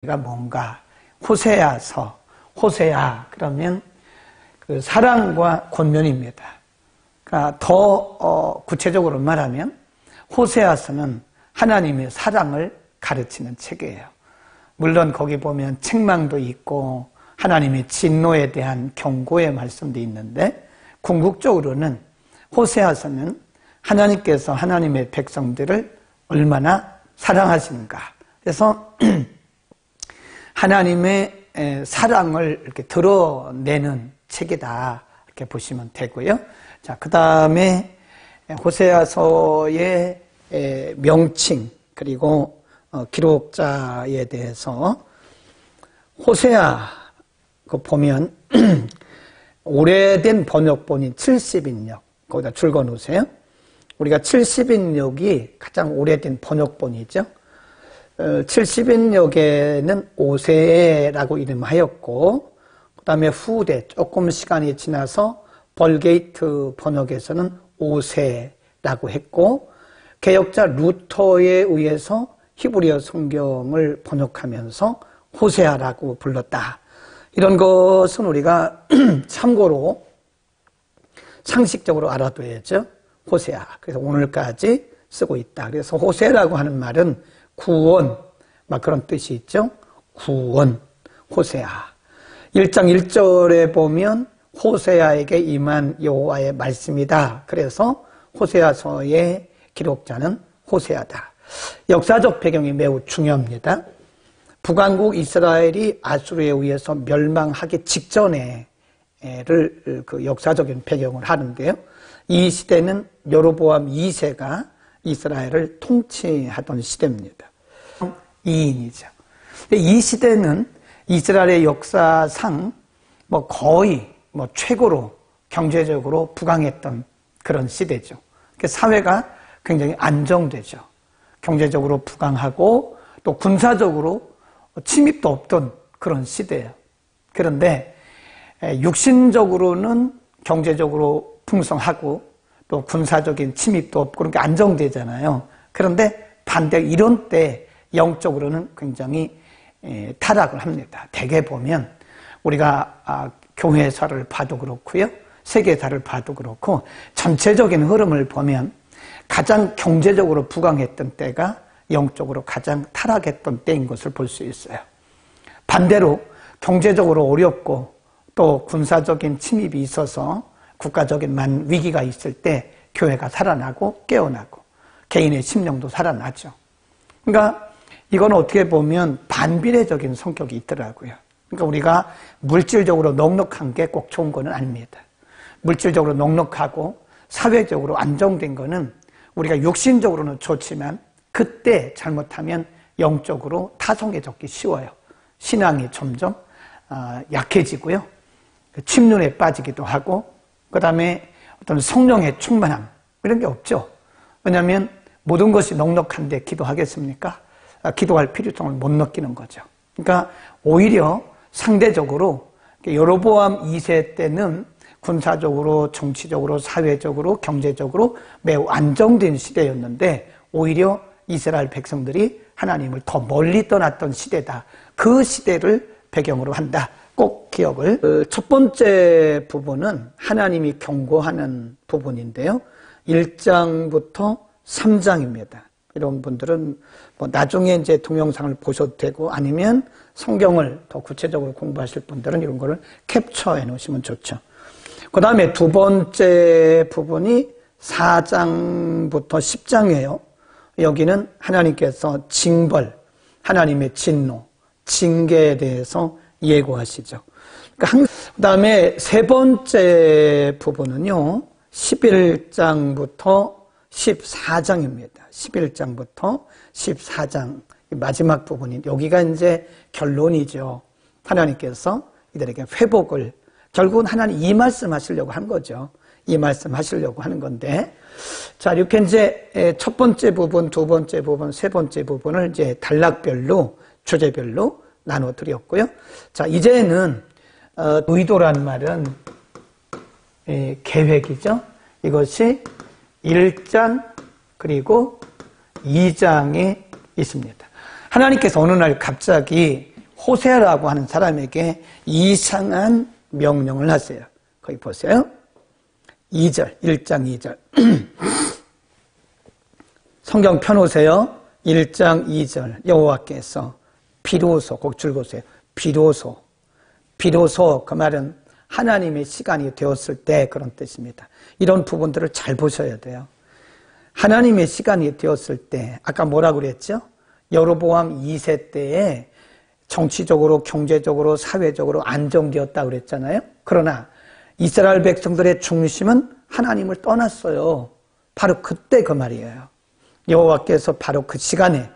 가 뭔가 호세아서 호세아 그러면 그 사랑과 권면입니다. 그러니까 더 구체적으로 말하면 호세아서는 하나님의 사랑을 가르치는 책이에요. 물론 거기 보면 책망도 있고 하나님의 진노에 대한 경고의 말씀도 있는데 궁극적으로는 호세아서는 하나님께서 하나님의 백성들을 얼마나 사랑하시는가. 그래서 하나님의 사랑을 이렇게 드러내는 책이다 이렇게 보시면 되고요. 자, 그 다음에 호세아서의 명칭 그리고 기록자에 대해서 호세아 그 보면 오래된 번역본인 70인역 거기다 줄거 놓으세요. 우리가 70인역이 가장 오래된 번역본이죠. 70인역에는 오세라고 이름하였고 그 다음에 후대 조금 시간이 지나서 벌게이트 번역에서는 오세라고 했고 개역자 루터에 의해서 히브리어 성경을 번역하면서 호세아라고 불렀다. 이런 것은 우리가 참고로 상식적으로 알아둬야죠. 호세아. 그래서 오늘까지 쓰고 있다. 그래서 호세라고 하는 말은 구원, 막 그런 뜻이 있죠. 구원, 호세아. 1장 1절에 보면 호세아에게 임한 여호와의 말씀이다. 그래서 호세아서의 기록자는 호세아다. 역사적 배경이 매우 중요합니다. 북왕국 이스라엘이 아수르에 의해서 멸망하기 직전에를 그 역사적인 배경을 하는데요. 이 시대는 여로보암 2세가 이스라엘을 통치하던 시대입니다. 2인이죠. 이 시대는 이스라엘의 역사상 거의 최고로 경제적으로 부강했던 그런 시대죠. 사회가 굉장히 안정되죠. 경제적으로 부강하고 또 군사적으로 침입도 없던 그런 시대예요. 그런데 육신적으로는 경제적으로 풍성하고 또 군사적인 침입도 없고 그렇게 안정되잖아요. 그런데 반대 이런 때 영적으로는 굉장히 타락을 합니다. 대개 보면 우리가 교회사를 봐도 그렇고요. 세계사를 봐도 그렇고 전체적인 흐름을 보면 가장 경제적으로 부강했던 때가 영적으로 가장 타락했던 때인 것을 볼 수 있어요. 반대로 경제적으로 어렵고 또 군사적인 침입이 있어서 국가적인 위기가 있을 때 교회가 살아나고 깨어나고 개인의 심령도 살아나죠. 그러니까 이건 어떻게 보면 반비례적인 성격이 있더라고요. 그러니까 우리가 물질적으로 넉넉한 게 꼭 좋은 건 아닙니다. 물질적으로 넉넉하고 사회적으로 안정된 거는 우리가 육신적으로는 좋지만 그때 잘못하면 영적으로 타성해졌기 쉬워요. 신앙이 점점 약해지고요. 침륜에 빠지기도 하고 그 다음에 어떤 성령의 충만함 이런 게 없죠. 왜냐하면 모든 것이 넉넉한데 기도하겠습니까? 기도할 필요성을 못 느끼는 거죠. 그러니까 오히려 상대적으로 여로보암 2세 때는 군사적으로 정치적으로 사회적으로 경제적으로 매우 안정된 시대였는데 오히려 이스라엘 백성들이 하나님을 더 멀리 떠났던 시대다. 그 시대를 배경으로 한다. 꼭 기억을. 첫 번째 부분은 하나님이 경고하는 부분인데요. 1장부터 3장입니다. 이런 분들은 나중에 이제 동영상을 보셔도 되고 아니면 성경을 더 구체적으로 공부하실 분들은 이런 거를 캡처해 놓으시면 좋죠. 그 다음에 두 번째 부분이 4장부터 10장이에요. 여기는 하나님께서 징벌, 하나님의 진노, 징계에 대해서 예고하시죠. 그 다음에 세 번째 부분은요, 11장부터 14장입니다. 11장부터 14장, 마지막 부분이, 여기가 이제 결론이죠. 하나님께서 이들에게 회복을, 결국은 하나님 이 말씀 하시려고 한 거죠. 이 말씀 하시려고 하는 건데, 자, 이렇게 이제 첫 번째 부분, 두 번째 부분, 세 번째 부분을 이제 단락별로, 주제별로 나눠 드렸고요. 자, 이제는, 의도란 말은 계획이죠. 이것이 1장 그리고 2장에 있습니다. 하나님께서 어느 날 갑자기 호세아라고 하는 사람에게 이상한 명령을 하세요. 거기 보세요. 2절, 1장 2절. 성경 펴놓으세요. 1장 2절. 여호와께서 비로소, 꼭 줄보세요. 비로소. 비로소, 그 말은 하나님의 시간이 되었을 때 그런 뜻입니다. 이런 부분들을 잘 보셔야 돼요. 하나님의 시간이 되었을 때, 아까 뭐라고 그랬죠? 여로보암 2세 때에 정치적으로, 경제적으로, 사회적으로 안정되었다고 그랬잖아요. 그러나 이스라엘 백성들의 중심은 하나님을 떠났어요. 바로 그때 그 말이에요. 여호와께서 바로 그 시간에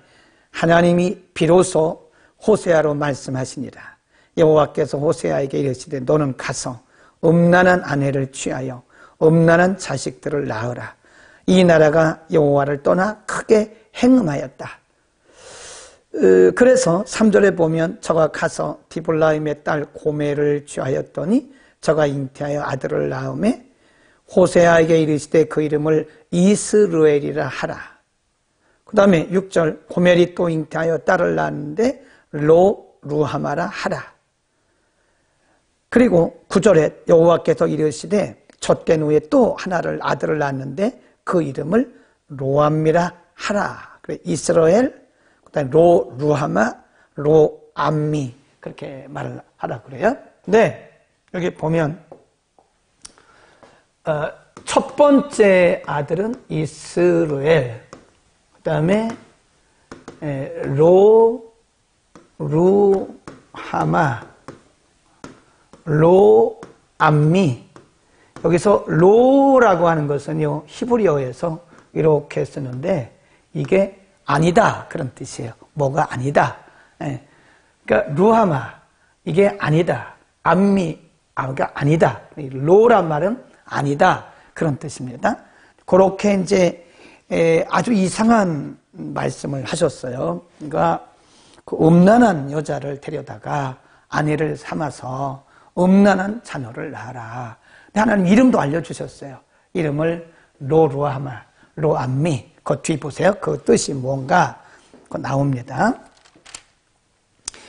하나님이 비로소 호세아로 말씀하시니라. 여호와께서 호세아에게 이르시되 너는 가서 음란한 아내를 취하여 음란한 자식들을 낳으라. 이 나라가 여호와를 떠나 크게 행음하였다. 그래서 3절에 보면 저가 가서 디볼라임의 딸 고멜을 취하였더니 저가 잉태하여 아들을 낳음에 호세아에게 이르시되 그 이름을 이스루엘이라 하라. 그 다음에 6절 고멜이 또 잉태하여 딸을 낳았는데 루하마라 하라. 그리고 9절에 여호와께서 이르시되 젖된 후에 또 하나를 아들을 낳았는데 그 이름을 로암미라 하라. 그래 이스라엘, 그다음에 루하마, 로암미 그렇게 말을 하라 그래요. 네, 여기 보면 첫 번째 아들은 이스라엘, 그다음에 루하마, 로암미. 여기서 로라고 하는 것은요 히브리어에서 이렇게 쓰는데 이게 아니다 그런 뜻이에요. 뭐가 아니다. 그러니까 루하마 이게 아니다. 암미가 아니다. 로란 말은 아니다 그런 뜻입니다. 그렇게 이제 아주 이상한 말씀을 하셨어요. 그러니까 그 음란한 여자를 데려다가 아내를 삼아서 음란한 자녀를 낳아라. 하나님 이름도 알려주셨어요. 이름을 로루하마, 로암미. 그 뒤 보세요. 그 뜻이 뭔가 나옵니다.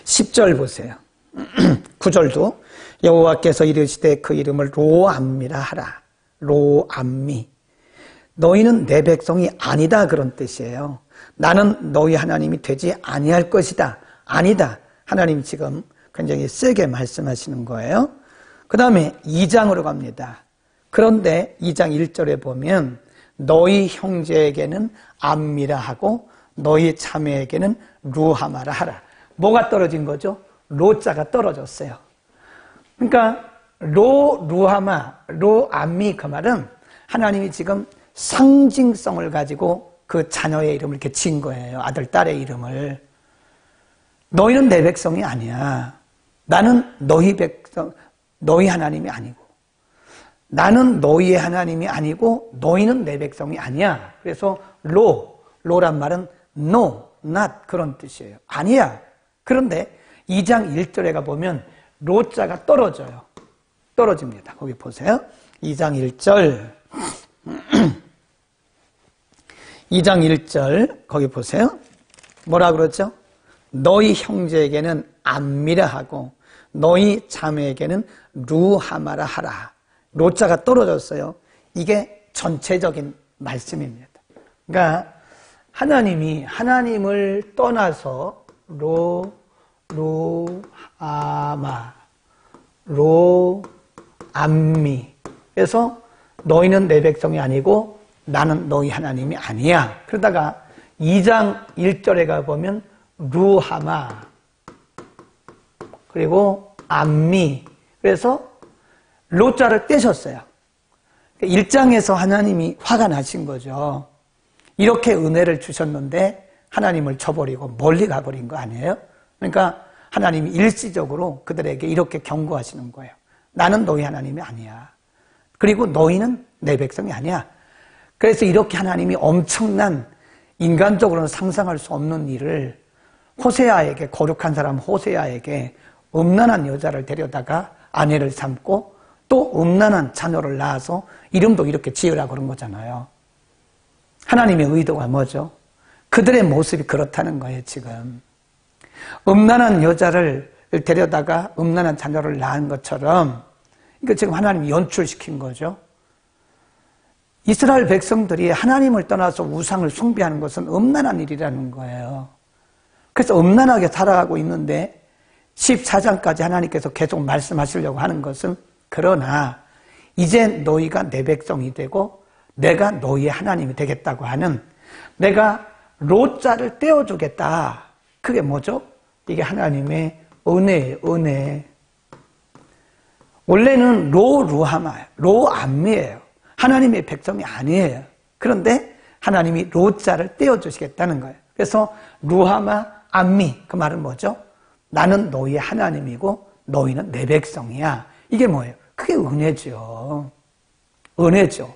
10절 보세요. 9절도 여호와께서 이르시되 그 이름을 로암미라 하라. 로암미. 너희는 내 백성이 아니다 그런 뜻이에요. 나는 너희 하나님이 되지 아니할 것이다. 아니다. 하나님 지금 굉장히 세게 말씀하시는 거예요. 그 다음에 2장으로 갑니다. 그런데 2장 1절에 보면 너희 형제에게는 암미라 하고 너희 자매에게는 루하마라 하라. 뭐가 떨어진 거죠? 로자가 떨어졌어요. 그러니까 루하마, 로암미 그 말은 하나님이 지금 상징성을 가지고 그 자녀의 이름을 이렇게 지은 거예요. 아들, 딸의 이름을. 너희는 내 백성이 아니야. 나는 너희 백성, 너희 하나님이 아니고 나는 너희의 하나님이 아니고 너희는 내 백성이 아니야. 그래서 로란 말은 no, not 그런 뜻이에요. 아니야. 그런데 2장 1절에 가보면 로자가 떨어져요. 떨어집니다. 거기 보세요. 2장 1절 2장 1절 거기 보세요. 뭐라 그러죠? 너희 형제에게는 암미라 하고 너희 자매에게는 루하마라 하라. 로자가 떨어졌어요. 이게 전체적인 말씀입니다. 그러니까 하나님이 하나님을 떠나서 루하마, 로암미. 그래서 너희는 내 백성이 아니고 나는 너희 하나님이 아니야. 그러다가 2장 1절에 가보면 루하마 그리고 암미. 그래서 로자를 떼셨어요. 1장에서 하나님이 화가 나신 거죠. 이렇게 은혜를 주셨는데 하나님을 저버리고 멀리 가버린 거 아니에요? 그러니까 하나님이 일시적으로 그들에게 이렇게 경고하시는 거예요. 나는 너희 하나님이 아니야. 그리고 너희는 내 백성이 아니야. 그래서 이렇게 하나님이 엄청난 인간적으로는 상상할 수 없는 일을 호세아에게, 거룩한 사람 호세아에게 음란한 여자를 데려다가 아내를 삼고 또 음란한 자녀를 낳아서 이름도 이렇게 지으라 그런 거잖아요. 하나님의 의도가 뭐죠? 그들의 모습이 그렇다는 거예요, 지금. 음란한 여자를 데려다가 음란한 자녀를 낳은 것처럼 이거 지금 하나님이 연출시킨 거죠. 이스라엘 백성들이 하나님을 떠나서 우상을 숭배하는 것은 음란한 일이라는 거예요. 그래서 음란하게 살아가고 있는데 14장까지 하나님께서 계속 말씀하시려고 하는 것은 그러나 이제 너희가 내 백성이 되고 내가 너희의 하나님이 되겠다고 하는 내가 로자를 떼어주겠다. 그게 뭐죠? 이게 하나님의 은혜예요. 은혜. 원래는 로루하마예요. 로암미예요. 하나님의 백성이 아니에요. 그런데 하나님이 로자를 떼어주시겠다는 거예요. 그래서 루하마 암미, 그 말은 뭐죠? 나는 너희의 하나님이고 너희는 내 백성이야. 이게 뭐예요? 그게 은혜죠. 은혜죠.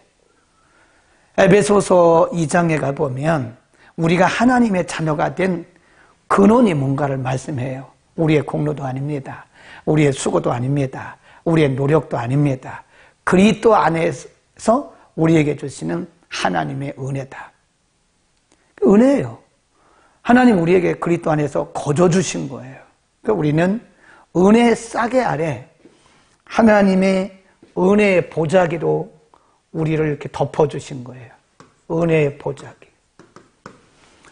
에베소서 2장에 가보면 우리가 하나님의 자녀가 된 근원이 뭔가를 말씀해요. 우리의 공로도 아닙니다. 우리의 수고도 아닙니다. 우리의 노력도 아닙니다. 그리스도 안에서 우리에게 주시는 하나님의 은혜다. 은혜예요. 하나님 우리에게 그리스도 안에서 거저 주신 거예요. 그러니까 우리는 은혜의 싸개 아래 하나님의 은혜의 보자기로 우리를 이렇게 덮어주신 거예요. 은혜의 보자기.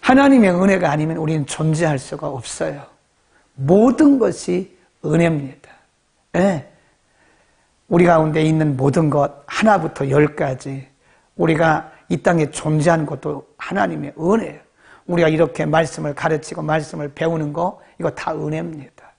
하나님의 은혜가 아니면 우리는 존재할 수가 없어요. 모든 것이 은혜입니다. 네. 우리 가운데 있는 모든 것 하나부터 10까지 우리가 이 땅에 존재하는 것도 하나님의 은혜예요. 우리가 이렇게 말씀을 가르치고 말씀을 배우는 거 이거 다 은혜입니다.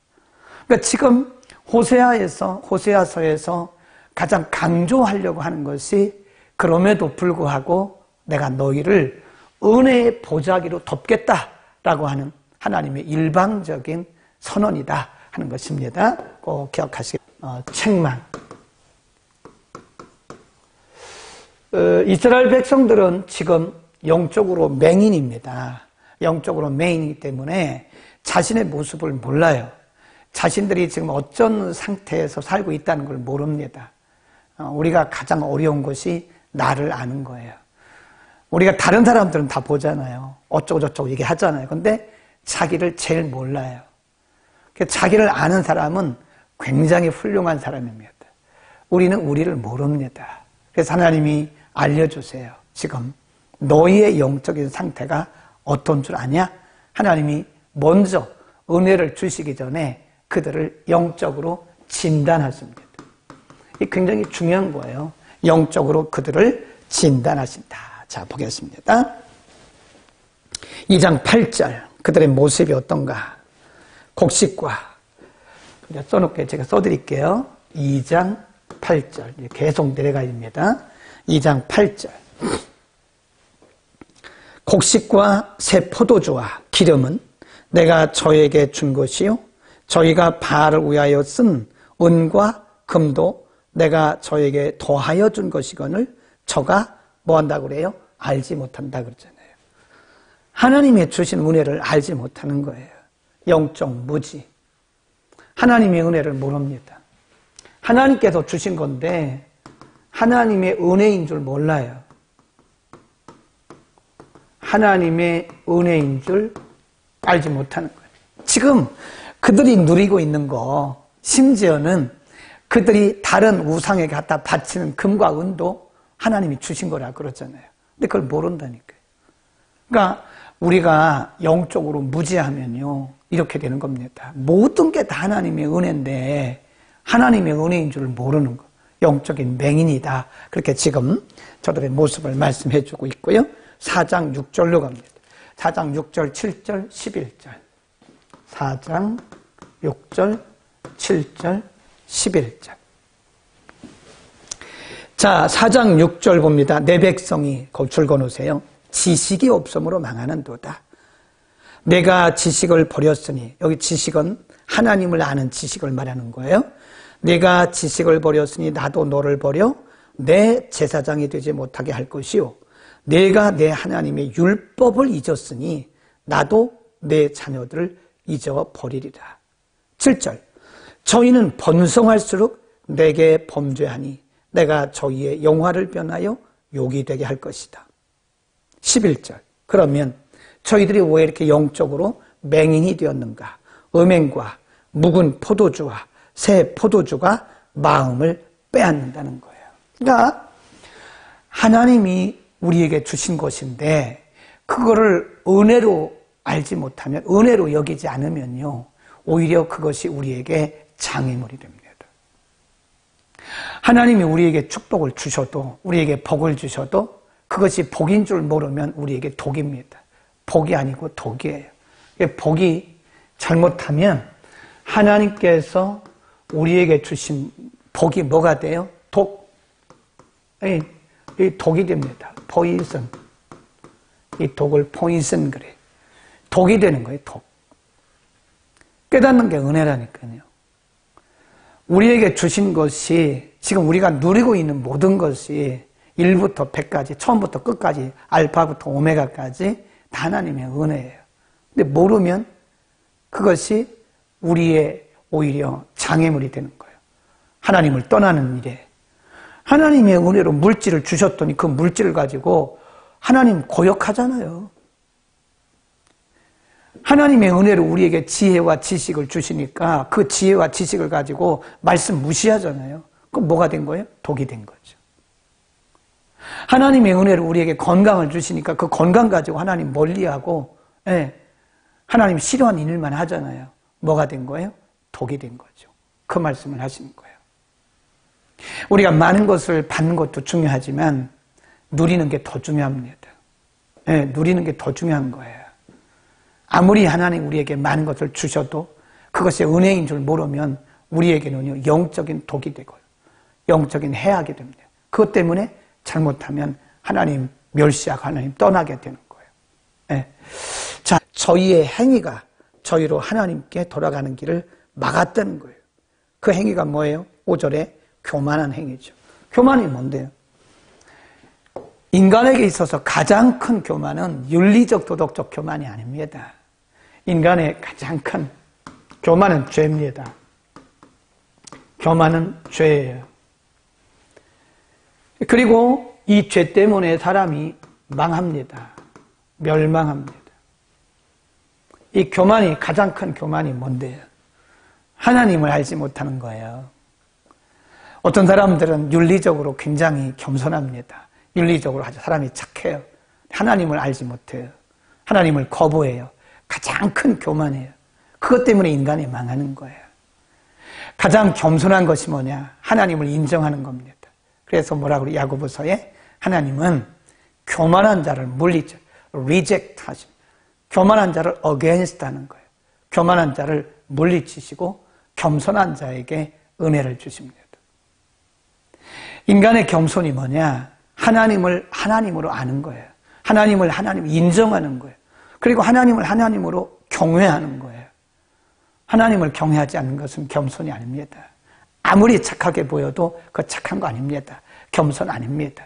그러니까 지금 호세아서에서 가장 강조하려고 하는 것이 그럼에도 불구하고 내가 너희를 은혜의 보자기로 덮겠다라고 하는 하나님의 일방적인 선언이다 하는 것입니다. 꼭 기억하시기 책망. 이스라엘 백성들은 지금 영적으로 맹인입니다. 영적으로 맹인이기 때문에 자신의 모습을 몰라요. 자신들이 지금 어떤 상태에서 살고 있다는 걸 모릅니다. 우리가 가장 어려운 것이 나를 아는 거예요. 우리가 다른 사람들은 다 보잖아요. 어쩌고저쩌고 얘기하잖아요. 근데 자기를 제일 몰라요. 자기를 아는 사람은 굉장히 훌륭한 사람입니다. 우리는 우리를 모릅니다. 그래서 하나님이 알려주세요. 지금 너희의 영적인 상태가 어떤 줄 아냐? 하나님이 먼저 은혜를 주시기 전에 그들을 영적으로 진단하십니다. 이게 굉장히 중요한 거예요. 영적으로 그들을 진단하신다. 자, 보겠습니다. 2장 8절 그들의 모습이 어떤가? 곡식과 써놓게 제가 써드릴게요. 2장 8절 계속 내려가야 됩니다. 2장 8절 곡식과 새 포도주와 기름은 내가 저에게 준 것이요 저희가 바알을 위하여 쓴 은과 금도 내가 저에게 더하여 준 것이거늘 저가 뭐 한다고 그래요? 알지 못한다 그러잖아요. 하나님의 주신 은혜를 알지 못하는 거예요. 영적 무지. 하나님의 은혜를 모릅니다. 하나님께서 주신 건데 하나님의 은혜인 줄 몰라요. 하나님의 은혜인 줄 알지 못하는 거예요. 지금 그들이 누리고 있는 거 심지어는 그들이 다른 우상에 갖다 바치는 금과 은도 하나님이 주신 거라 그러잖아요. 근데 그걸 모른다니까요. 그러니까 우리가 영적으로 무지하면요 이렇게 되는 겁니다. 모든 게 다 하나님의 은혜인데 하나님의 은혜인 줄 모르는 거. 영적인 맹인이다. 그렇게 지금 저들의 모습을 말씀해 주고 있고요. 4장 6절로 갑니다. 4장 6절, 7절, 11절. 4장 6절, 7절, 11절. 자, 4장 6절 봅니다. 내 백성이 거기 줄거놓으세요. 지식이 없음으로 망하는도다. 내가 지식을 버렸으니 여기 지식은 하나님을 아는 지식을 말하는 거예요. 내가 지식을 버렸으니 나도 너를 버려 내 제사장이 되지 못하게 할 것이요 내가 내 하나님의 율법을 잊었으니 나도 내 자녀들을 잊어버리리라. 7절 저희는 번성할수록 내게 범죄하니 내가 저희의 영화를 변하여 욕이 되게 할 것이다. 11절 그러면 저희들이 왜 이렇게 영적으로 맹인이 되었는가? 음행과 묵은 포도주와 새 포도주가 마음을 빼앗는다는 거예요. 그러니까 하나님이 우리에게 주신 것인데 그거를 은혜로 알지 못하면, 은혜로 여기지 않으면요, 오히려 그것이 우리에게 장애물이 됩니다. 하나님이 우리에게 축복을 주셔도, 우리에게 복을 주셔도 그것이 복인 줄 모르면 우리에게 독입니다. 복이 아니고 독이에요. 복이 잘못하면 하나님께서 우리에게 주신 복이 뭐가 돼요? 독. 이 독이 됩니다. 포이즌. 이 독을 포이즌 그래. 독이 되는 거예요, 독. 깨닫는 게 은혜라니까요. 우리에게 주신 것이, 지금 우리가 누리고 있는 모든 것이 1부터 100까지, 처음부터 끝까지, 알파부터 오메가까지 다 하나님의 은혜예요. 근데 모르면 그것이 우리의 오히려 장애물이 되는 거예요. 하나님을 떠나는 일에. 하나님의 은혜로 물질을 주셨더니 그 물질을 가지고 하나님 고역하잖아요. 하나님의 은혜로 우리에게 지혜와 지식을 주시니까 그 지혜와 지식을 가지고 말씀 무시하잖아요. 그럼 뭐가 된 거예요? 독이 된 거죠. 하나님의 은혜로 우리에게 건강을 주시니까 그 건강 가지고 하나님 멀리하고, 하나님 싫어하는 일만 하잖아요. 뭐가 된 거예요? 독이 된 거죠. 그 말씀을 하시는 거예요. 우리가 많은 것을 받는 것도 중요하지만 누리는 게 더 중요합니다. 누리는 게 더 중요한 거예요. 아무리 하나님 우리에게 많은 것을 주셔도 그것이 은혜인 줄 모르면 우리에게는요, 영적인 독이 되고요, 영적인 해악이 됩니다. 그것 때문에 잘못하면 하나님 멸시하고 하나님 떠나게 되는 거예요. 자, 저희의 행위가 저희로 하나님께 돌아가는 길을 막았다는 거예요. 그 행위가 뭐예요? 5절에 교만한 행위죠. 교만이 뭔데요? 인간에게 있어서 가장 큰 교만은 윤리적 도덕적 교만이 아닙니다. 인간의 가장 큰 교만은 죄입니다. 교만은 죄예요. 그리고 이 죄 때문에 사람이 망합니다. 멸망합니다. 이 교만이, 가장 큰 교만이 뭔데요? 하나님을 알지 못하는 거예요. 어떤 사람들은 윤리적으로 굉장히 겸손합니다. 윤리적으로 아주 사람이 착해요. 하나님을 알지 못해요. 하나님을 거부해요. 가장 큰 교만이에요. 그것 때문에 인간이 망하는 거예요. 가장 겸손한 것이 뭐냐? 하나님을 인정하는 겁니다. 그래서 뭐라고 그래요? 야고보서에 하나님은 교만한 자를 물리죠. reject 하십니다. 교만한 자를 against 하는 거예요. 교만한 자를 물리치시고 겸손한 자에게 은혜를 주십니다. 인간의 겸손이 뭐냐? 하나님을 하나님으로 아는 거예요. 하나님을 하나님 인정하는 거예요. 그리고 하나님을 하나님으로 경외하는 거예요. 하나님을 경외하지 않는 것은 겸손이 아닙니다. 아무리 착하게 보여도 그 착한 거 아닙니다. 겸손 아닙니다.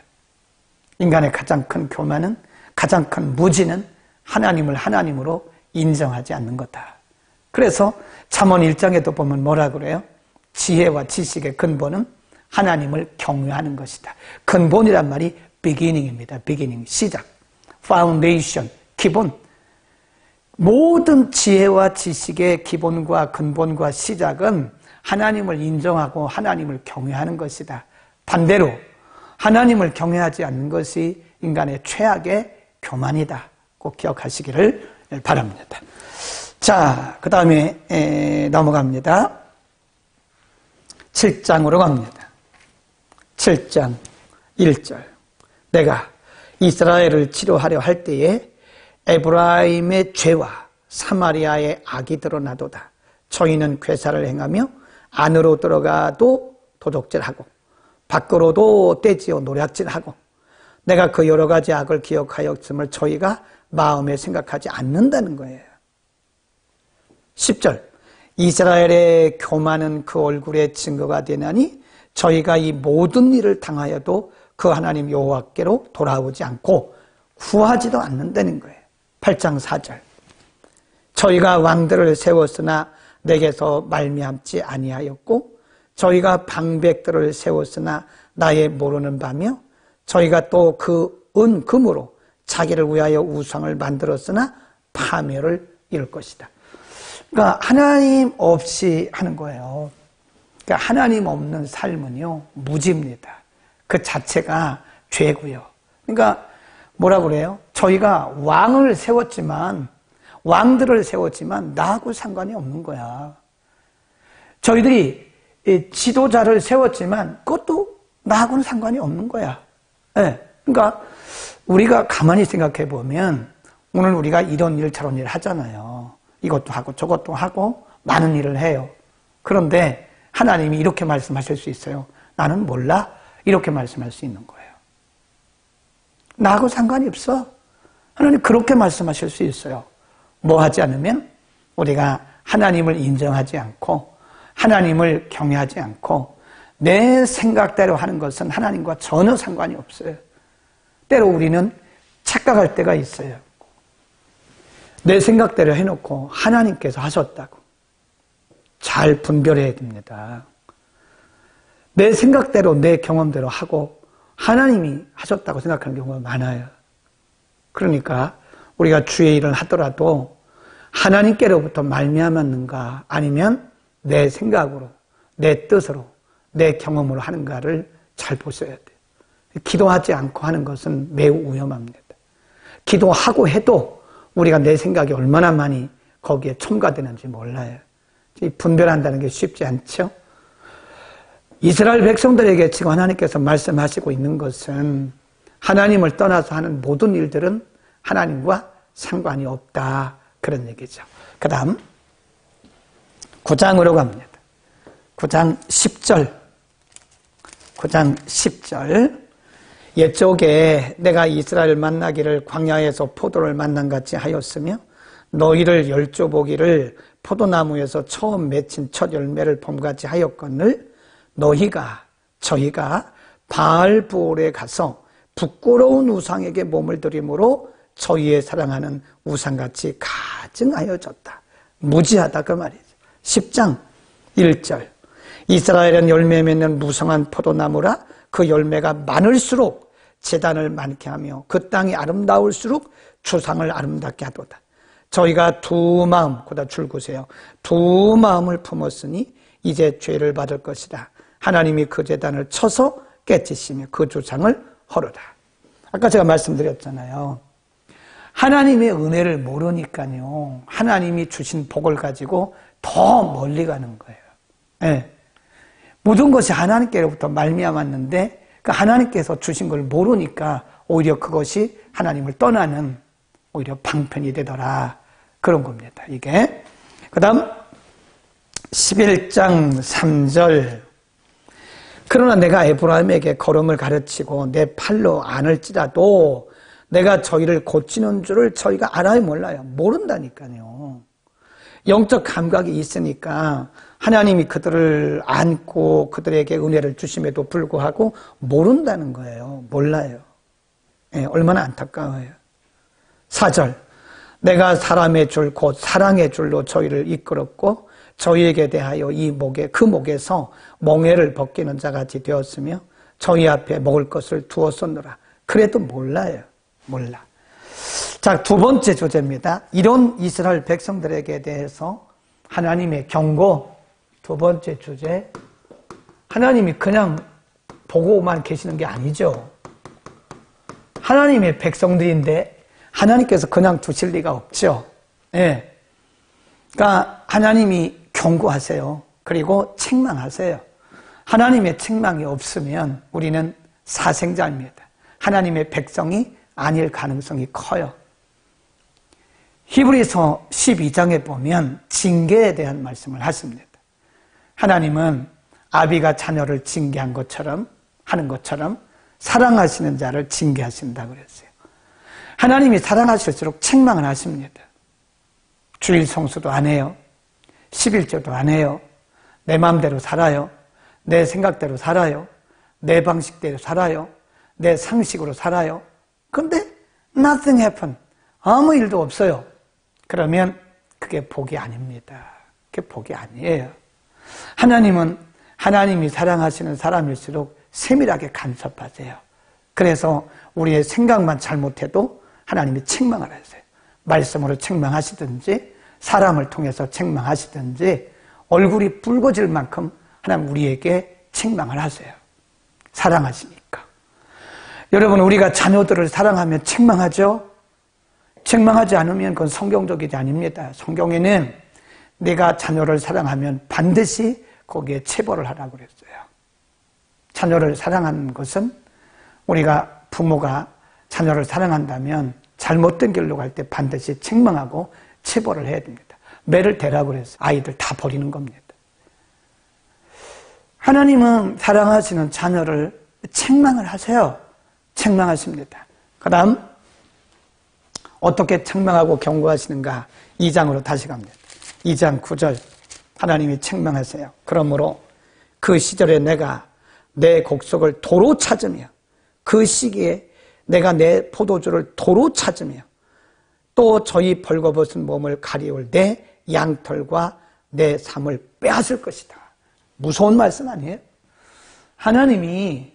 인간의 가장 큰 교만은, 가장 큰 무지는 하나님을 하나님으로 인정하지 않는 거다. 그래서 잠언 1장에도 보면 뭐라 그래요? 지혜와 지식의 근본은 하나님을 경외하는 것이다. 근본이란 말이 beginning입니다. beginning, 시작. foundation, 기본. 모든 지혜와 지식의 기본과 근본과 시작은 하나님을 인정하고 하나님을 경외하는 것이다. 반대로 하나님을 경외하지 않는 것이 인간의 최악의 교만이다. 꼭 기억하시기를 바랍니다. 자, 그 다음에 넘어갑니다. 7장으로 갑니다. 7장 1절. 내가 이스라엘을 치료하려 할 때에 에브라임의 죄와 사마리아의 악이 드러나도다. 저희는 괴사를 행하며 안으로 들어가도 도적질하고 밖으로도 떼지어 노략질하고 내가 그 여러 가지 악을 기억하였음을 저희가 마음에 생각하지 않는다는 거예요. 10절. 이스라엘의 교만은 그 얼굴에 증거가 되나니 저희가 이 모든 일을 당하여도 그 하나님 여호와께로 돌아오지 않고 구하지도 않는다는 거예요. 8장 4절. 저희가 왕들을 세웠으나 내게서 말미암지 아니하였고 저희가 방백들을 세웠으나 나의 모르는 바며 저희가 또 그 금으로 자기를 위하여 우상을 만들었으나 파멸을 이럴 것이다. 그러니까 하나님 없이 하는 거예요. 그러니까 하나님 없는 삶은요, 무지입니다. 그 자체가 죄고요. 그러니까 뭐라 그래요? 저희가 왕을 세웠지만, 왕들을 세웠지만 나하고 상관이 없는 거야. 저희들이 지도자를 세웠지만 그것도 나하고는 상관이 없는 거야. 네. 그러니까 우리가 가만히 생각해 보면 오늘 우리가 이런 일 저런 일 하잖아요. 이것도 하고 저것도 하고 많은 일을 해요. 그런데 하나님이 이렇게 말씀하실 수 있어요. 나는 몰라. 이렇게 말씀할 수 있는 거예요. 나하고 상관이 없어. 하나님 그렇게 말씀하실 수 있어요. 뭐 하지 않으면 우리가 하나님을 인정하지 않고 하나님을 경외하지 않고 내 생각대로 하는 것은 하나님과 전혀 상관이 없어요. 때로 우리는 착각할 때가 있어요. 내 생각대로 해놓고 하나님께서 하셨다고. 잘 분별해야 됩니다. 내 생각대로 내 경험대로 하고 하나님이 하셨다고 생각하는 경우가 많아요. 그러니까 우리가 주의 일을 하더라도 하나님께로부터 말미암았는가 아니면 내 생각으로, 내 뜻으로, 내 경험으로 하는가를 잘 보셔야 돼요. 기도하지 않고 하는 것은 매우 위험합니다. 기도하고 해도 우리가 내 생각이 얼마나 많이 거기에 첨가되는지 몰라요. 분별한다는 게 쉽지 않죠? 이스라엘 백성들에게 지금 하나님께서 말씀하시고 있는 것은 하나님을 떠나서 하는 모든 일들은 하나님과 상관이 없다. 그런 얘기죠. 그 다음 9장으로 갑니다. 9장 10절 9장 10절 옛적에 내가 이스라엘 만나기를 광야에서 포도를 만난 같이 하였으며 너희를 열조보기를 포도나무에서 처음 맺힌 첫 열매를 봄같이 하였거늘 저희가 바알부올에 가서 부끄러운 우상에게 몸을 들임으로 저희의 사랑하는 우상같이 가증하여졌다. 무지하다 그 말이죠. 10장 1절 이스라엘은 열매 맺는 무성한 포도나무라 그 열매가 많을수록 제단을 많게 하며 그 땅이 아름다울수록 주상을 아름답게 하도다. 저희가 두 마음, 보다 줄구세요. 두 마음을 품었으니 이제 죄를 받을 것이다. 하나님이 그 제단을 쳐서 깨치시며 그 주상을 헐어라. 아까 제가 말씀드렸잖아요. 하나님의 은혜를 모르니까요. 하나님이 주신 복을 가지고 더 멀리 가는 거예요. 네. 모든 것이 하나님께로부터 말미암았는데 그 하나님께서 주신 걸 모르니까 오히려 그것이 하나님을 떠나는 오히려 방편이 되더라. 그런 겁니다. 이게. 그 다음 11장 3절 그러나 내가 에브라임에게 걸음을 가르치고 내 팔로 안을지라도 내가 저희를 고치는 줄을 저희가 알아요 몰라요? 모른다니까요. 영적 감각이 있으니까 하나님이 그들을 안고 그들에게 은혜를 주심에도 불구하고 모른다는 거예요. 몰라요. 네, 얼마나 안타까워요. 4절 내가 사람의 줄 곧 사랑의 줄로 저희를 이끌었고 저희에게 대하여 그 목에서 멍에를 벗기는 자같이 되었으며 저희 앞에 먹을 것을 두었었노라. 그래도 몰라요. 몰라. 자, 두 번째 주제입니다. 이런 이스라엘 백성들에게 대해서 하나님의 경고. 두 번째 주제. 하나님이 그냥 보고만 계시는 게 아니죠. 하나님의 백성들인데 하나님께서 그냥 두실 리가 없죠. 예. 그러니까 하나님이 경고하세요. 그리고 책망하세요. 하나님의 책망이 없으면 우리는 사생자입니다. 하나님의 백성이 아닐 가능성이 커요. 히브리서 12장에 보면 징계에 대한 말씀을 하십니다. 하나님은 아비가 자녀를 징계한 것처럼 하는 것처럼 사랑하시는 자를 징계하신다고 그랬어요. 하나님이 사랑하실수록 책망을 하십니다. 주일 성수도 안 해요. 11조도 안 해요. 내 마음대로 살아요. 내 생각대로 살아요. 내 방식대로 살아요. 내 상식으로 살아요. 그런데 nothing happened. 아무 일도 없어요. 그러면 그게 복이 아닙니다. 그게 복이 아니에요. 하나님은 하나님이 사랑하시는 사람일수록 세밀하게 간섭하세요. 그래서 우리의 생각만 잘못해도 하나님이 책망을 하세요. 말씀으로 책망하시든지 사람을 통해서 책망하시든지 얼굴이 붉어질 만큼 하나님 우리에게 책망을 하세요. 사랑하시니까. 여러분, 우리가 자녀들을 사랑하면 책망하죠? 책망하지 않으면 그건 성경적이지 아닙니다. 성경에는 내가 자녀를 사랑하면 반드시 거기에 체벌을 하라고 그랬어요. 자녀를 사랑하는 것은 우리가 부모가 자녀를 사랑한다면 잘못된 길로 갈 때 반드시 책망하고 체벌을 해야 됩니다. 매를 대라고 그랬어요. 아이들 다 버리는 겁니다. 하나님은 사랑하시는 자녀를 책망을 하세요. 책망하십니다. 그 다음 어떻게 책망하고 경고하시는가? 2장으로 다시 갑니다. 2장 9절 하나님이 책망하세요. 그러므로 그 시절에 내가 내 곡석을 도로 찾으며 그 시기에 내가 내 포도주를 도로 찾으며 또 저희 벌거벗은 몸을 가리울 내 양털과 내 삶을 빼앗을 것이다. 무서운 말씀 아니에요? 하나님이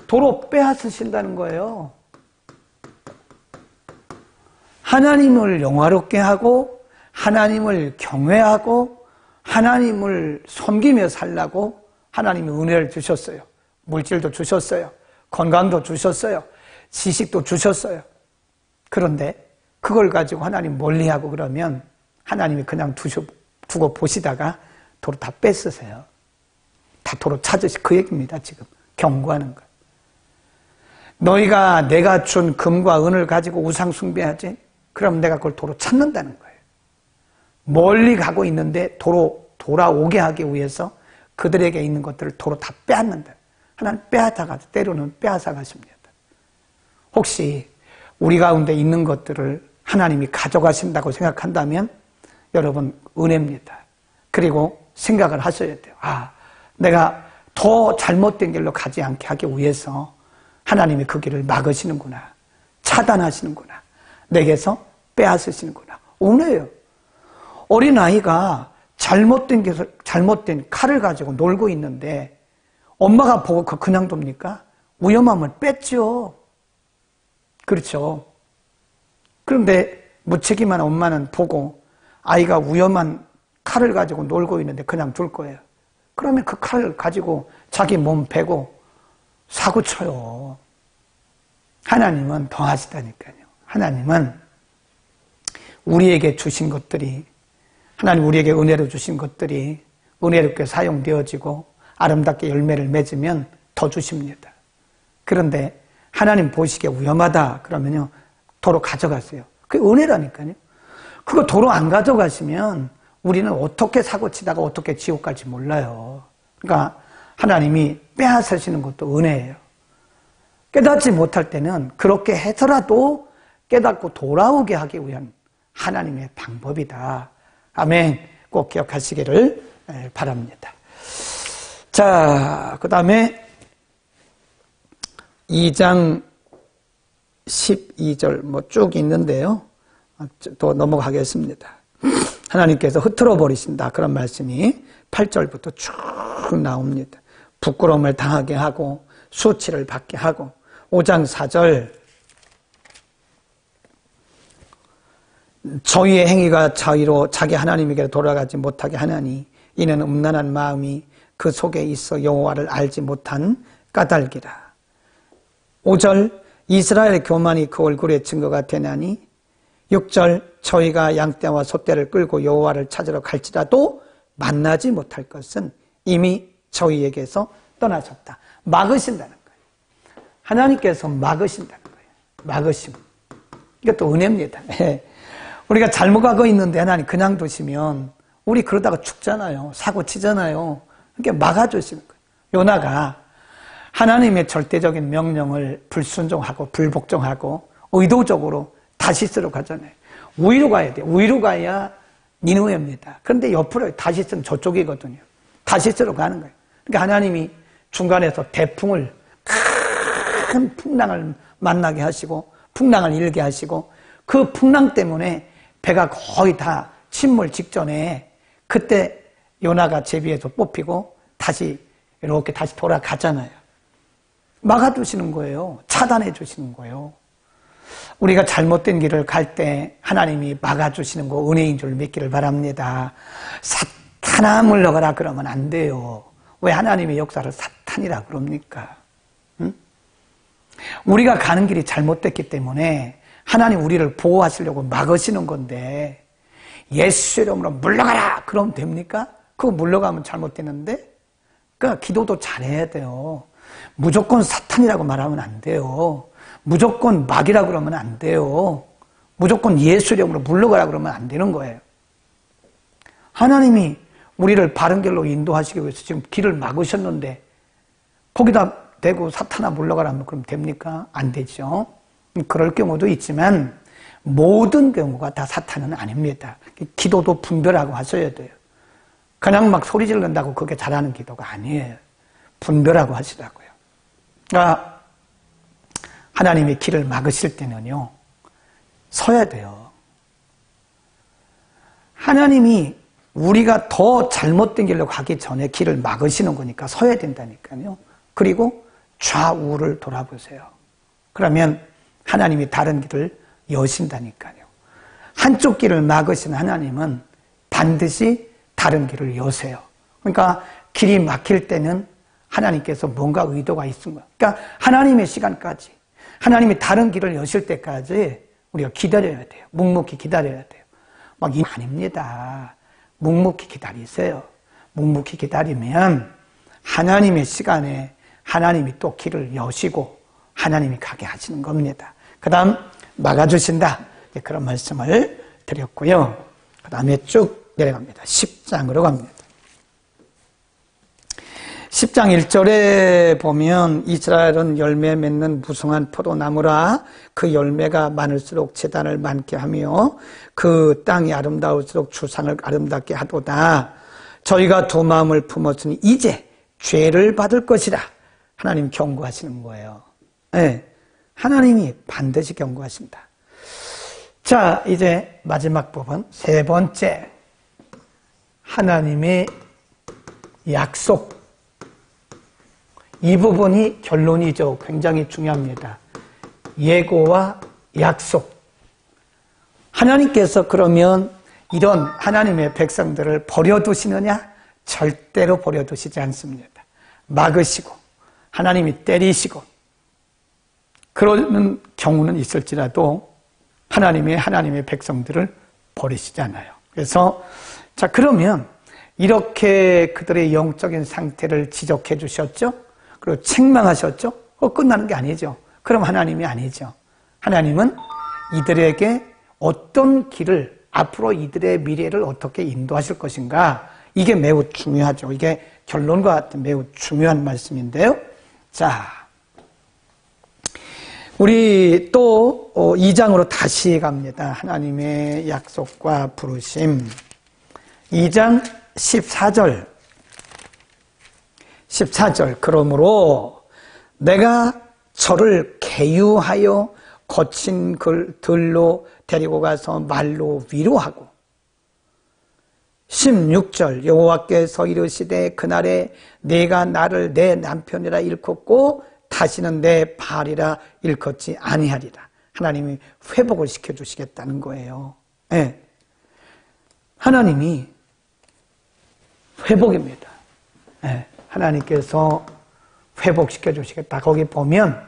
도로 빼앗으신다는 거예요. 하나님을 영화롭게 하고 하나님을 경외하고 하나님을 섬기며 살라고 하나님이 은혜를 주셨어요. 물질도 주셨어요. 건강도 주셨어요. 지식도 주셨어요. 그런데 그걸 가지고 하나님 멀리하고 그러면 하나님이 그냥 두고 보시다가 도로 다 뺏으세요. 다 도로 찾으시 그 얘기입니다. 지금 경고하는 거. 너희가 내가 준 금과 은을 가지고 우상 숭배하지? 그럼 내가 그걸 도로 찾는다는 거예요. 멀리 가고 있는데 도로 돌아오게 하기 위해서 그들에게 있는 것들을 도로 다 빼앗는다. 하나님 빼앗아가 때로는 빼앗아 가십니다. 혹시 우리 가운데 있는 것들을 하나님이 가져가신다고 생각한다면 여러분 은혜입니다. 그리고 생각을 하셔야 돼요. 아, 내가 더 잘못된 길로 가지 않게 하기 위해서 하나님이 그 길을 막으시는구나. 차단하시는구나. 내게서 빼앗으시는구나. 은혜예요. 어린아이가 잘못된 칼을 가지고 놀고 있는데 엄마가 보고 그냥 둡니까? 위험함을 뺐죠. 그렇죠. 그런데 무책임한 엄마는 보고 아이가 위험한 칼을 가지고 놀고 있는데 그냥 둘 거예요. 그러면 그 칼을 가지고 자기 몸 베고 사고 쳐요. 하나님은 더 하시다니까요. 하나님은 우리에게 주신 것들이, 하나님 우리에게 은혜로 주신 것들이 은혜롭게 사용되어지고 아름답게 열매를 맺으면 더 주십니다. 그런데 하나님 보시기에 위험하다 그러면요 도로 가져가세요. 그게 은혜라니까요. 그거 도로 안 가져가시면 우리는 어떻게 사고치다가 어떻게 지옥 갈지 몰라요. 그러니까 하나님이 빼앗으시는 것도 은혜예요. 깨닫지 못할 때는 그렇게 해서라도 깨닫고 돌아오게 하기 위한 하나님의 방법이다. 아멘. 꼭 기억하시기를 바랍니다. 자, 그 다음에 2장 12절 쭉 있는데요. 또 넘어가겠습니다. 하나님께서 흐트러 버리신다. 그런 말씀이 8절부터 쭉 나옵니다. 부끄러움을 당하게 하고 수치를 받게 하고 5장 4절 저희의 행위가 자기 하나님에게 돌아가지 못하게 하나니 이는 음란한 마음이 그 속에 있어 여호와를 알지 못한 까닭이라. 5절 이스라엘의 교만이 그 얼굴의 증거가 되나니 6절 저희가 양떼와 소떼를 끌고 여호와를 찾으러 갈지라도 만나지 못할 것은 이미 저희에게서 떠나셨다. 막으신다는 거예요. 하나님께서 막으신다는 거예요. 막으심. 이것도 은혜입니다. 우리가 잘못 가고 있는데 하나님 그냥 두시면 우리 그러다가 죽잖아요. 사고 치잖아요. 그러니까 막아주시는 거예요. 요나가 하나님의 절대적인 명령을 불순종하고 불복종하고 의도적으로 다시스로 가잖아요. 우위로 가야 돼요. 우위로 가야 니느웨입니다. 그런데 옆으로 다시스는 저쪽이거든요. 다시스로 가는 거예요. 그러니까 하나님이 중간에서 대풍을 큰 풍랑을 만나게 하시고 풍랑을 일게 하시고 그 풍랑 때문에 배가 거의 다 침몰 직전에 그때 요나가 제비에서 뽑히고 다시 이렇게 다시 돌아가잖아요. 막아주시는 거예요. 차단해 주시는 거예요. 우리가 잘못된 길을 갈 때 하나님이 막아주시는 거 은혜인 줄 믿기를 바랍니다. 사탄아 물러가라 그러면 안 돼요. 왜 하나님의 역사를 사탄이라 그럽니까? 응? 우리가 가는 길이 잘못됐기 때문에 하나님 우리를 보호하시려고 막으시는 건데 예수 이름으로 물러가라 그러면 됩니까? 그거 물러가면 잘못되는데? 그러니까 기도도 잘해야 돼요. 무조건 사탄이라고 말하면 안 돼요. 무조건 막이라 그러면 안 돼요. 무조건 예수 이름으로 물러가라 그러면 안 되는 거예요. 하나님이 우리를 바른 길로 인도하시기 위해서 지금 길을 막으셨는데 거기다 대고 사탄아 물러가라면 그럼 됩니까? 안 되죠. 그럴 경우도 있지만 모든 경우가 다 사탄은 아닙니다. 기도도 분별하고 하셔야 돼요. 그냥 막 소리 지른다고 그게 잘하는 기도가 아니에요. 분별하고 하시라고요. 그러니까 하나님의 길을 막으실 때는요, 서야 돼요. 하나님이 우리가 더 잘못된 길로 가기 전에 길을 막으시는 거니까 서야 된다니까요. 그리고 좌우를 돌아보세요. 그러면 하나님이 다른 길을 여신다니까요. 한쪽 길을 막으신 하나님은 반드시 다른 길을 여세요. 그러니까 길이 막힐 때는 하나님께서 뭔가 의도가 있은 거예요. 그러니까 하나님의 시간까지, 하나님이 다른 길을 여실 때까지 우리가 기다려야 돼요. 묵묵히 기다려야 돼요. 막 이 아닙니다. 묵묵히 기다리세요. 묵묵히 기다리면 하나님의 시간에 하나님이 또 길을 여시고 하나님이 가게 하시는 겁니다. 그 다음 막아주신다. 그런 말씀을 드렸고요. 그 다음에 쭉 내려갑니다. 10장으로 갑니다. 10장 1절에 보면 이스라엘은 열매 맺는 무성한 포도나무라 그 열매가 많을수록 재단을 많게 하며 그 땅이 아름다울수록 주상을 아름답게 하도다. 저희가 두 마음을 품었으니 이제 죄를 받을 것이라. 하나님 경고하시는 거예요. 네, 하나님이 반드시 경고하신다. 자, 이제 마지막 부분 세 번째, 하나님의 약속. 이 부분이 결론이죠. 굉장히 중요합니다. 예고와 약속. 하나님께서 그러면 이런 하나님의 백성들을 버려두시느냐? 절대로 버려두시지 않습니다. 막으시고 하나님이 때리시고 그러는 경우는 있을지라도 하나님의 백성들을 버리시지 않아요. 그래서 자, 그러면 이렇게 그들의 영적인 상태를 지적해 주셨죠? 그리고 책망하셨죠? 끝나는 게 아니죠. 그럼 하나님이 아니죠. 하나님은 이들에게 어떤 길을, 앞으로 이들의 미래를 어떻게 인도하실 것인가, 이게 매우 중요하죠. 이게 결론과 같은 매우 중요한 말씀인데요. 자, 우리 또 2장으로 다시 갑니다. 하나님의 약속과 부르심. 2장 14절. 그러므로 내가 저를 계유하여 거친 들로 데리고 가서 말로 위로하고 16절 여호와께서 이르시되 그날에 내가 나를 내 남편이라 일컫고 다시는 내 발이라 일컫지 아니하리라. 하나님이 회복을 시켜주시겠다는 거예요. 네. 하나님이 회복입니다. 네. 하나님께서 회복시켜 주시겠다. 거기 보면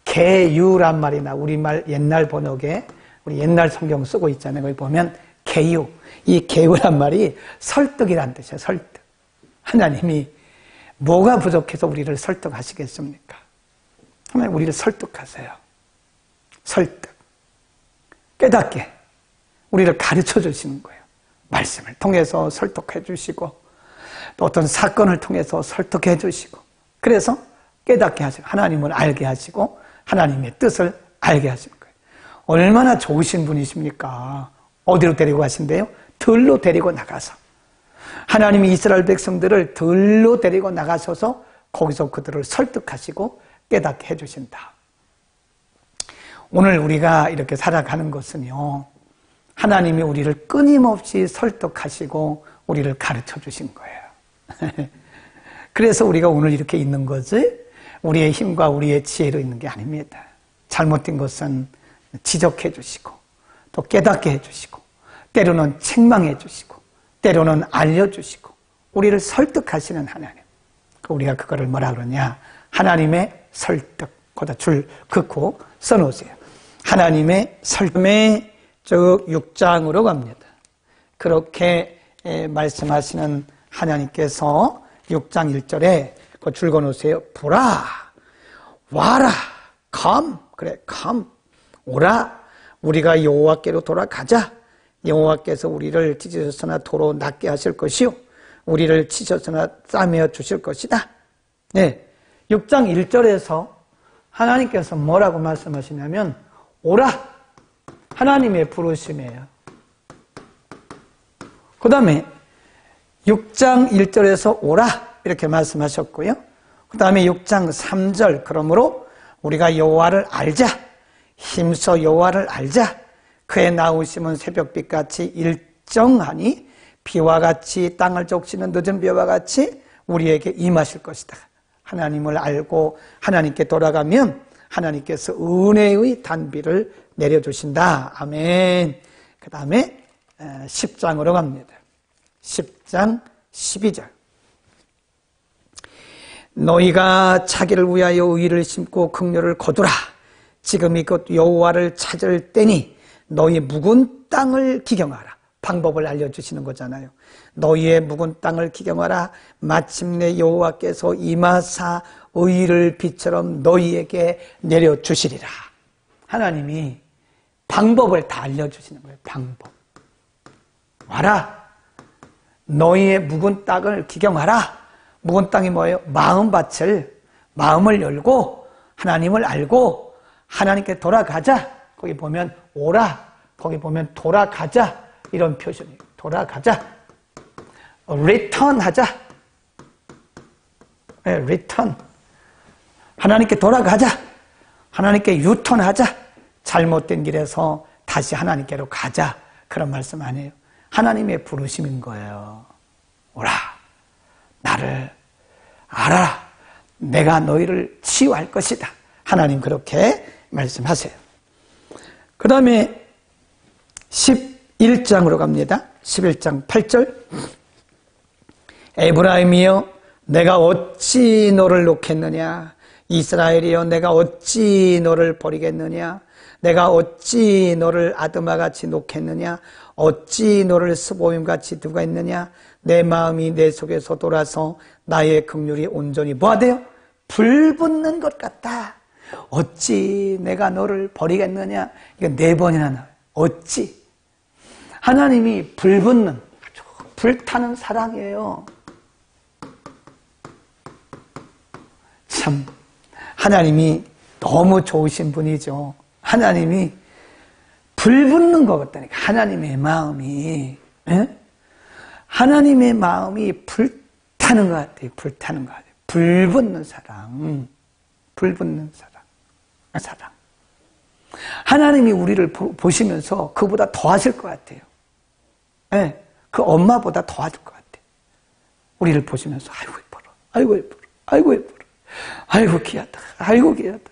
계유란 말이나 우리말 옛날 번역에 우리 옛날 성경 쓰고 있잖아요. 거기 보면 계유. 이 계유란 말이 설득이란 뜻이에요. 설득. 하나님이 뭐가 부족해서 우리를 설득하시겠습니까? 하나님 우리를 설득하세요. 설득. 깨닫게 우리를 가르쳐 주시는 거예요. 말씀을 통해서 설득해 주시고 또 어떤 사건을 통해서 설득해 주시고 그래서 깨닫게 하시고 하나님을 알게 하시고 하나님의 뜻을 알게 하시는 거예요. 얼마나 좋으신 분이십니까? 어디로 데리고 가신대요? 들로 데리고 나가서 하나님이 이스라엘 백성들을 들로 데리고 나가셔서 거기서 그들을 설득하시고 깨닫게 해주신다. 오늘 우리가 이렇게 살아가는 것은요, 하나님이 우리를 끊임없이 설득하시고 우리를 가르쳐 주신 거예요. 그래서 우리가 오늘 이렇게 있는 거지 우리의 힘과 우리의 지혜로 있는 게 아닙니다. 잘못된 것은 지적해 주시고 또 깨닫게 해주시고 때로는 책망해 주시고 때로는 알려주시고 우리를 설득하시는 하나님. 우리가 그거를 뭐라 그러냐? 하나님의 설득. 거기다 줄 긋고 써놓으세요. 하나님의 설득의 즉 6장으로 갑니다. 그렇게 말씀하시는 하나님께서 6장 1절에 그 줄 그어놓으세요. 보라, 와라, come. 그래, come. 오라. 우리가 여호와께로 돌아가자. 여호와께서 우리를 찢으셨으나 도로 낫게 하실 것이요 우리를 치셨으나 싸매어 주실 것이다. 네, 6장 1절에서 하나님께서 뭐라고 말씀하시냐면 오라. 하나님의 부르심이에요. 그 다음에 6장 1절에서 오라 이렇게 말씀하셨고요. 그 다음에 6장 3절 그러므로 우리가 여호와를 알자. 힘써 여호와를 알자. 그의 나오심은 새벽빛같이 일정하니 비와 같이 땅을 적시는 늦은 비와 같이 우리에게 임하실 것이다. 하나님을 알고 하나님께 돌아가면 하나님께서 은혜의 단비를 내려주신다. 아멘. 그 다음에 10장으로 갑니다. 10장 12절. 너희가 자기를 위하여 의를 심고 긍휼을 거두라. 지금이 곧 여호와를 찾을 때니 너희 묵은 땅을 기경하라. 방법을 알려주시는 거잖아요. 너희의 묵은 땅을 기경하라. 마침내 여호와께서 임하사 의를 빛처럼 너희에게 내려주시리라. 하나님이 방법을 다 알려주시는 거예요. 방법. 와라. 너희의 묵은 땅을 기경하라. 묵은 땅이 뭐예요? 마음을 열고 하나님을 알고 하나님께 돌아가자. 거기 보면 오라. 거기 보면 돌아가자. 이런 표현이에요. 돌아가자. return 하자. 네, return. 하나님께 돌아가자. 하나님께 유턴하자. 잘못된 길에서 다시 하나님께로 가자. 그런 말씀 아니에요. 하나님의 부르심인 거예요. 오라. 나를 알아라. 내가 너희를 치유할 것이다. 하나님 그렇게 말씀하세요. 그 다음에 11장으로 갑니다. 11장 8절. 에브라임이여 내가 어찌 너를 놓겠느냐. 이스라엘이여 내가 어찌 너를 버리겠느냐. 내가 어찌 너를 아드마같이 놓겠느냐. 어찌 너를 스보임같이 두고 있느냐. 내 마음이 내 속에서 돌아서 나의 긍휼이 온전히 뭐하대요? 불붙는 것 같다. 어찌 내가 너를 버리겠느냐. 이거 4번이나 나와요. 어찌. 하나님이 불붙는 불타는 사랑이에요. 참 하나님이 너무 좋으신 분이죠. 하나님이 불붙는 것 같다니까. 하나님의 마음이 하나님의 마음이 불타는 것 같아요. 불타는 것 같아요. 불붙는 사랑. 불붙는 사랑. 하나님이 우리를 보시면서 그보다 더 하실 것 같아요. 네, 그 엄마보다 더 하실 것 같아요. 우리를 보시면서 아이고 예뻐라. 아이고 예뻐라. 아이고 예뻐라. 아이고 귀하다. 아이고 귀하다.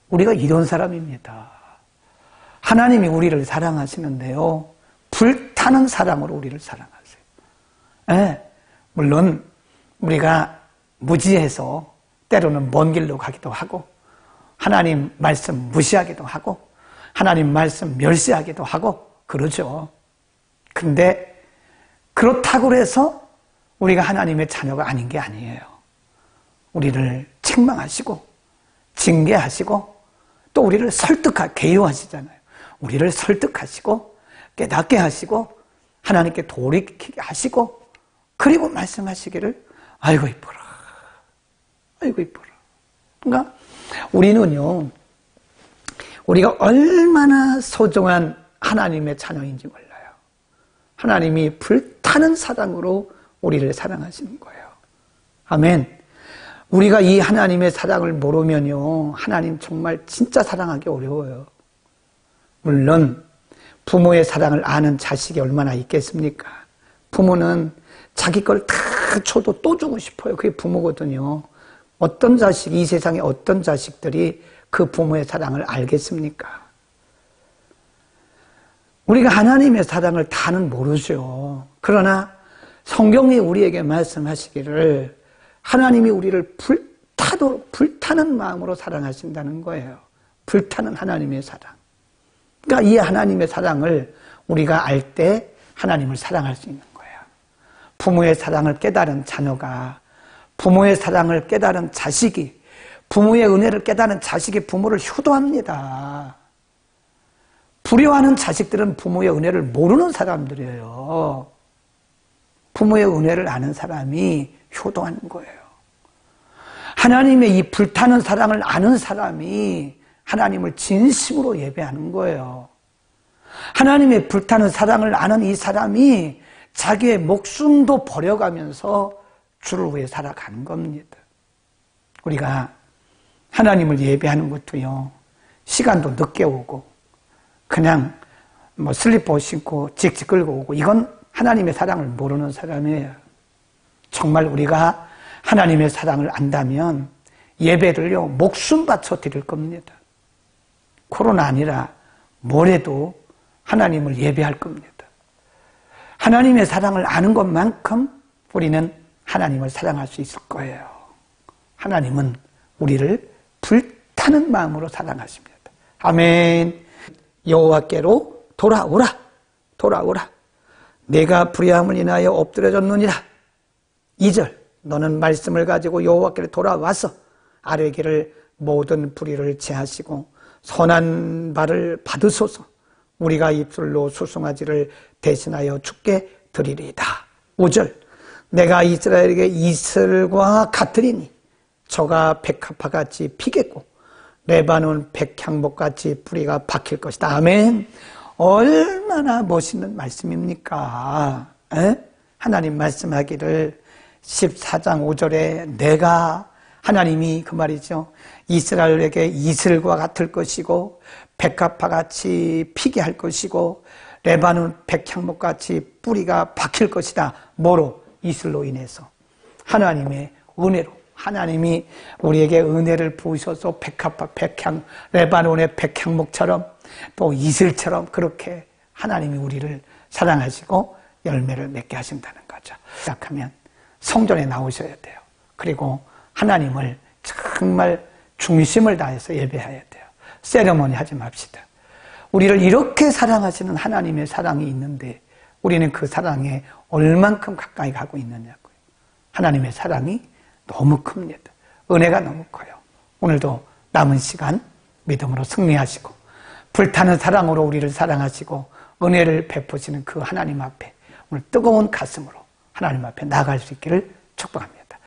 우리가 이런 사람입니다. 하나님이 우리를 사랑하시는데요. 불타는 사랑으로 우리를 사랑하세요. 네, 물론 우리가 무지해서 때로는 먼 길로 가기도 하고 하나님 말씀 무시하기도 하고 하나님 말씀 멸시하기도 하고 그러죠. 근데 그렇다고 해서 우리가 하나님의 자녀가 아닌 게 아니에요. 우리를 책망하시고 징계하시고 또 우리를 개요하시잖아요. 우리를 설득하시고 깨닫게 하시고 하나님께 돌이키게 하시고 그리고 말씀하시기를 아이고 이뻐라. 아이고 이뻐라. 그러니까 우리는요. 우리가 얼마나 소중한 하나님의 자녀인지 몰라요. 하나님이 불타는 사랑으로 우리를 사랑하시는 거예요. 아멘. 우리가 이 하나님의 사랑을 모르면요. 하나님 정말 진짜 사랑하기 어려워요. 물론 부모의 사랑을 아는 자식이 얼마나 있겠습니까? 부모는 자기 걸 다 줘도 또 주고 싶어요. 그게 부모거든요. 어떤 자식이 이 세상에 어떤 자식들이 그 부모의 사랑을 알겠습니까? 우리가 하나님의 사랑을 다는 모르죠. 그러나 성경이 우리에게 말씀하시기를 하나님이 우리를 불타는 마음으로 사랑하신다는 거예요. 불타는 하나님의 사랑. 그러니까 이 하나님의 사랑을 우리가 알 때 하나님을 사랑할 수 있는 거예요. 부모의 사랑을 깨달은 자녀가, 부모의 사랑을 깨달은 자식이, 부모의 은혜를 깨달은 자식이 부모를 효도합니다. 불효하는 자식들은 부모의 은혜를 모르는 사람들이에요. 부모의 은혜를 아는 사람이 효도하는 거예요. 하나님의 이 불타는 사랑을 아는 사람이 하나님을 진심으로 예배하는 거예요. 하나님의 불타는 사랑을 아는 이 사람이 자기의 목숨도 버려가면서 주를 위해 살아가는 겁니다. 우리가 하나님을 예배하는 것도요, 시간도 늦게 오고 그냥 슬리퍼 신고 직직 끌고 오고, 이건 하나님의 사랑을 모르는 사람이에요. 정말 우리가 하나님의 사랑을 안다면 예배를요, 목숨 바쳐 드릴 겁니다. 코로나 아니라 뭐래도 하나님을 예배할 겁니다. 하나님의 사랑을 아는 것만큼 우리는 하나님을 사랑할 수 있을 거예요. 하나님은 우리를 불타는 마음으로 사랑하십니다. 아멘. 여호와께로 돌아오라. 돌아오라. 내가 불의함을 인하여 엎드려졌느니라. 2절. 너는 말씀을 가지고 여호와께로 돌아와서 아뢰기를 모든 불의를 제하시고 선한 발을 받으소서. 우리가 입술로 수송아지를 대신하여 주께 드리리이다. 5절. 내가 이스라엘에게 이슬과 같으리니 저가 백합화같이 피겠고 레바논 백향목같이 뿌리가 박힐 것이다. 아멘. 얼마나 멋있는 말씀입니까? 하나님 말씀하기를 14장 5절에 내가, 하나님이 그 말이죠, 이스라엘에게 이슬과 같을 것이고 백합화같이 피게 할 것이고 레바논 백향목같이 뿌리가 박힐 것이다. 뭐로? 이슬로 인해서, 하나님의 은혜로. 하나님이 우리에게 은혜를 부으셔서 백합화, 백향, 레바논의 백향목처럼 또 이슬처럼 그렇게 하나님이 우리를 사랑하시고 열매를 맺게 하신다는 거죠. 시작하면 성전에 나오셔야 돼요. 그리고 하나님을 정말 중심을 다해서 예배해야 돼요. 세레모니 하지 맙시다. 우리를 이렇게 사랑하시는 하나님의 사랑이 있는데 우리는 그 사랑에 얼만큼 가까이 가고 있느냐고요. 하나님의 사랑이 너무 큽니다. 은혜가 너무 커요. 오늘도 남은 시간 믿음으로 승리하시고 불타는 사랑으로 우리를 사랑하시고 은혜를 베푸시는 그 하나님 앞에 오늘 뜨거운 가슴으로 하나님 앞에 나아갈 수 있기를 축복합니다.